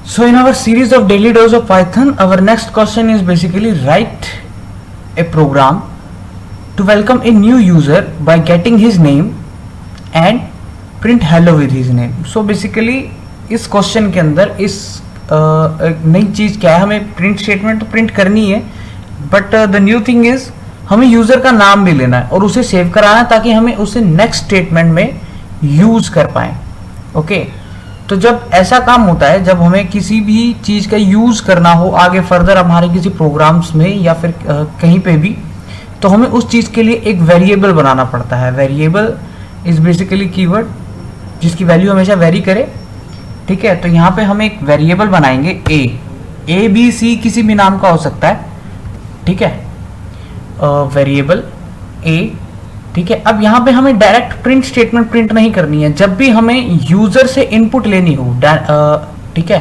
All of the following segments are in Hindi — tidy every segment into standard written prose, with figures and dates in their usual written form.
So in our series of daily dose of Python, our next question is basically write a program to welcome a new user by getting his name and print hello with his name. So basically इस क्वेश्चन के अंदर इस नई चीज़ क्या है, हमें प्रिंट स्टेटमेंट तो प्रिंट करनी है, but the new thing is हमें यूज़र का नाम भी लेना है और उसे सेव कराना है ताकि हमें उसे नेक्स्ट स्टेटमेंट में यूज़ कर पाएँ. ओके, तो जब ऐसा काम होता है, जब हमें किसी भी चीज़ का यूज़ करना हो आगे फर्दर हमारे किसी प्रोग्राम्स में या फिर कहीं पे भी, तो हमें उस चीज़ के लिए एक वेरिएबल बनाना पड़ता है. वेरिएबल इज बेसिकली कीवर्ड जिसकी वैल्यू हमेशा वेरी करे. ठीक है, तो यहाँ पे हम एक वेरिएबल बनाएंगे ए बी सी किसी भी नाम का हो सकता है. ठीक है, वेरिएबल ए. ठीक है, अब यहाँ पे हमें डायरेक्ट प्रिंट स्टेटमेंट प्रिंट नहीं करनी है. जब भी हमें यूजर से इनपुट लेनी हो, ठीक है,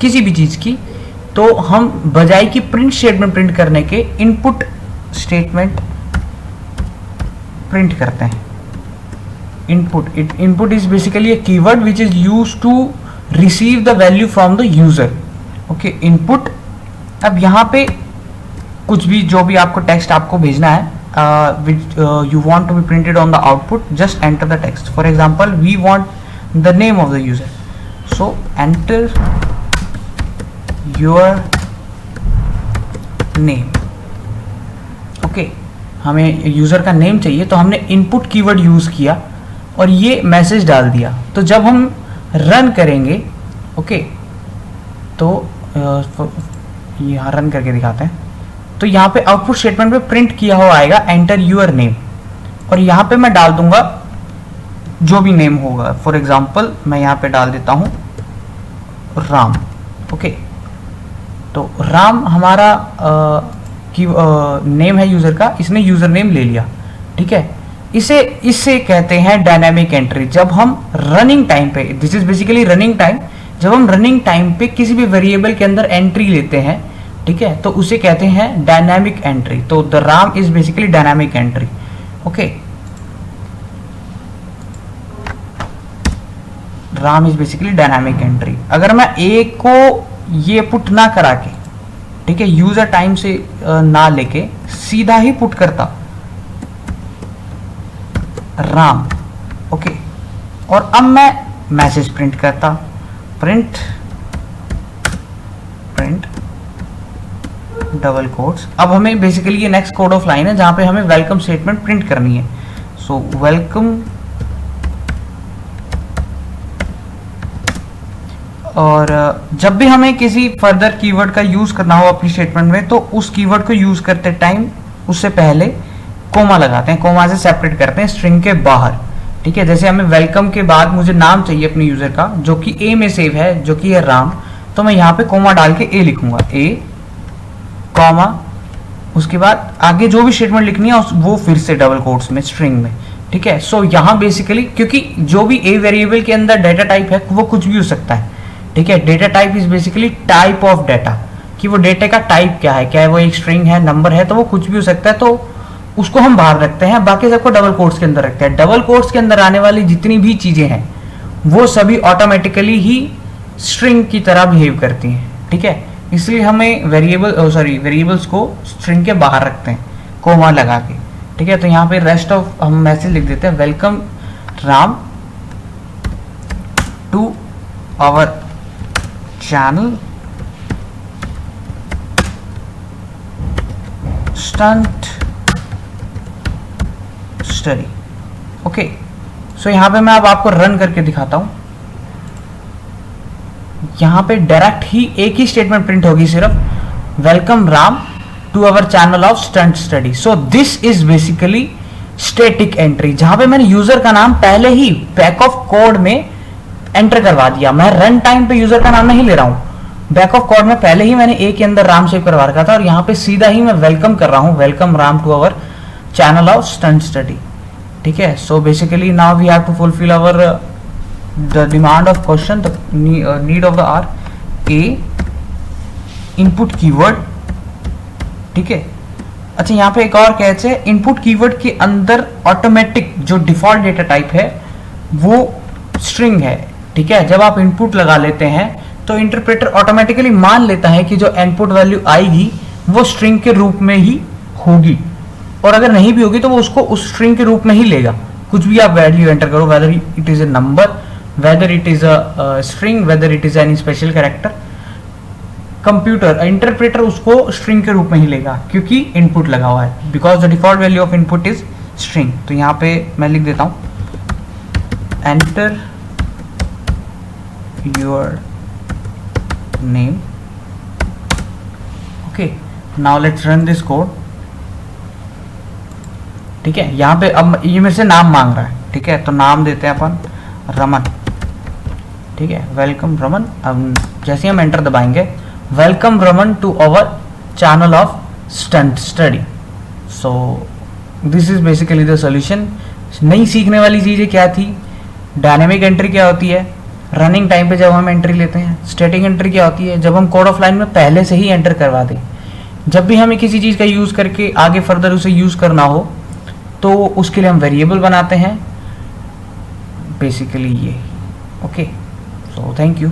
किसी भी चीज की, तो हम बजाय की प्रिंट स्टेटमेंट प्रिंट करने के इनपुट स्टेटमेंट प्रिंट करते हैं. Input is basically a keyword which is used to receive the value from the user. Okay, input. अब यहाँ पे कुछ भी जो भी आपको टेक्स्ट आपको भेजना है, which you want to be printed on the output, just enter the text. For example, we want the name of the user, so enter your name. Okay, हमें यूजर का नेम चाहिए तो हमने इनपुट कीवर्ड यूज किया और ये मैसेज डाल दिया. तो जब हम रन करेंगे, ओके, तो यहाँ रन करके दिखाते हैं, तो यहाँ पे आउटपुट स्टेटमेंट पे प्रिंट किया हुआ आएगा एंटर यूर नेम, और यहाँ पे मैं डाल दूंगा जो भी नेम होगा. फॉर एग्जांपल मैं यहाँ पे डाल देता हूँ राम. ओके, तो राम हमारा नेम है यूजर का, इसने यूजर नेम ले लिया. ठीक है, इससे कहते हैं डायनामिक एंट्री. जब हम रनिंग टाइम पे, this is basically running time, जब हम रनिंग टाइम पे किसी भी वेरिएबल के अंदर एंट्री लेते हैं, ठीक है, तो उसे कहते हैं डायनामिक एंट्री. तो the Ram is basically dynamic entry. Okay, Ram is basically dynamic entry. अगर मैं ए को ये पुट ना करा के, ठीक है, यूजर टाइम से ना लेके सीधा ही पुट करता राम. ओके, और अब मैं मैसेज प्रिंट करता, प्रिंट डबल कोट्स. अब हमें बेसिकली ये नेक्स्ट कोड ऑफ लाइन है जहां पे हमें वेलकम स्टेटमेंट प्रिंट करनी है. सो वेलकम, और जब भी हमें किसी फर्दर कीवर्ड का यूज करना हो अपनी स्टेटमेंट में, तो उस कीवर्ड को यूज करते टाइम उससे पहले कोमा लगाते हैं, कोमा से सेपरेट करते हैं स्ट्रिंग के बाहर. ठीक है, जैसे हमें वेलकम के बाद मुझे नाम चाहिए अपने यूजर का जो कि ए में सेव है, जो कि है राम, तो मैं यहाँ पे कोमा डाल के ए लिखूंगा, ए कॉमा, उसके बाद आगे जो भी स्टेटमेंट लिखनी है वो फिर से डबल कोट्स में स्ट्रिंग में. ठीक है, सो यहाँ बेसिकली क्योंकि जो भी ए वेरिएबल के अंदर डेटा टाइप है वो कुछ भी हो सकता है. ठीक है, data type is basically type of data, कि वो डेटा का टाइप क्या है, क्या है वो एक स्ट्रिंग है, नंबर है, तो वो कुछ भी हो सकता है. तो उसको हम बाहर रखते हैं, बाकी सबको डबल कोट्स के अंदर रखते हैं. डबल कोट्स के अंदर आने वाली जितनी भी चीजें हैं वो सभी ऑटोमेटिकली ही स्ट्रिंग की तरह बिहेव करती हैं. ठीक है, इसलिए हमें वेरिएबल्स को स्ट्रिंग के बाहर रखते हैं कोमा लगा के. ठीक है, तो यहाँ पे रेस्ट ऑफ हम मैसेज लिख देते हैं, welcome Ram to our channel stunt study. Okay, so यहाँ पे मैं अब आपको रन करके दिखाता हूं. यहाँ पे डायरेक्ट ही एक ही स्टेटमेंट प्रिंट होगी, सिर्फ welcome Ram to our channel of stunt study. So this is basically static entry, जहां पे मैंने यूजर का नाम पहले ही बैक ऑफ कोड में एंटर करवा दिया. मैं रन टाइम पे यूजर का नाम नहीं ले रहा हूं, बैक ऑफ कोड में पहले ही मैंने ए के अंदर राम सेव करवा रखा था, और यहाँ पे सीधा ही मैं वेलकम कर रहा हूँ, welcome Ram to our channel of stunt study. ठीक है, so basically now we have to fulfil our the demand of question, the need of the R. A input keyword. ठीक है, अच्छा यहाँ पे एक और कैच है, इनपुट कीवर्ड के अंदर ऑटोमेटिक जो डिफॉल्ट डेटा टाइप है वो स्ट्रिंग है. ठीक है, जब आप इनपुट लगा लेते हैं तो इंटरप्रेटर ऑटोमेटिकली मान लेता है कि जो इनपुट वैल्यू आएगी वो स्ट्रिंग के रूप में ही होगी, और अगर नहीं भी होगी तो वो उसको उस स्ट्रिंग के रूप में ही लेगा। कुछ भी आप वैल्यू एंटर करो, whether it is a number, whether it is a string, whether it is any special character, computer interpreter उसको स्ट्रिंग के रूप में ही लेगा क्योंकि इनपुट लगा हुआ है, because the default value of input is string. तो यहाँ पे मैं लिख देता हूँ enter your name. Okay, now let's run this code. ठीक है, यहाँ पे अब ये मेरे से नाम मांग रहा है, ठीक है, तो नाम देते हैं अपन रमन। ठीक है, वेलकम रमन। अब जैसे हम एंटर दबाएंगे, welcome Raman to our channel of stunt study. So this is basically the solution. नई सीखने वाली चीज़ें क्या थी, डायनेमिक एंट्री क्या होती है, रनिंग टाइम पे जब हम एंट्री लेते हैं, स्टैटिक एंट्री क्या होती है जब हम कोड ऑफ लाइन में पहले से ही एंटर करवा दें, जब भी हमें किसी चीज़ का यूज़ करके आगे फर्दर उसे यूज़ करना हो तो उसके लिए हम वेरिएबल बनाते हैं, बेसिकली ये। Okay, so thank you.